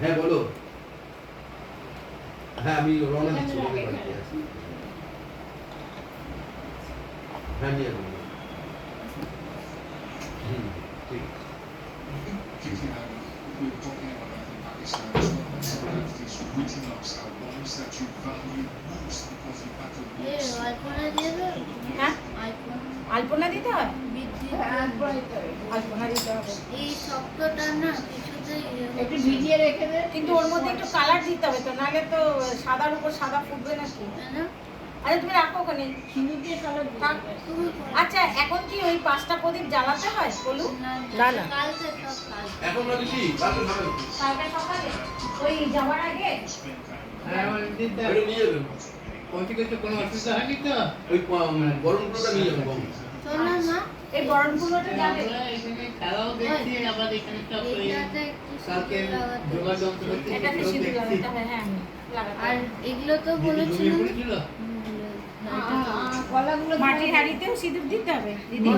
হ্যাঁ বলো। হ্যাঁ আমি রওনা দিচ্ছি। হ্যাঁ নিয়ে যাবো। ঠিক। We're talking about that in Pakistan as well. Sometimes these written ups are ones that you value most because you've had to work so hard. আলপনা দিতে হয়? এই শক্তটা না কিছুতেই একটু ভিজিয়ে রেখে দে, কিন্তু ওর মধ্যে একটু কালার দিতে হবে তো, নাহলে তো সাদার উপর সাদা ফুটবে নাকি। আরে তুমি রাখো ওখানে, সিঁদুর দিয়ে কালার থাক। আচ্ছা এখন কি ওই 5টা প্রদীপ জ্বালাতে হয় বলু? না না কালকে সব কাল এখন না দিছি, কালকে সকালে। কালকে সকালে ওই যাওয়ার আগে হ্যাঁ দিন দা এটা নিয়ে যাবেন। পৌঁছে গেছে, কোনো অসুবিধা হয়নি তো? ওই বরণপুরটা নিয়ে যাবেন বাবু। শোনো না এই বরণগুলোতে যাবে। আমরা এখানে খেলাও দেখছি, আবার এখানে সব ওই এইটাতে একটু কালকে যোগাযন্ত্র হচ্ছে এটাতে সেগুলো সিঁদুর দেখছি। লাগাতে হয়, হ্যাঁ আমি লাগাতে আর হয়। এগুলো তো দিদি বলেছিল ঘুমিয়ে পড়েছিল? মাটির হাঁড়িতেও সিঁদুর দিতে হবে দিদি।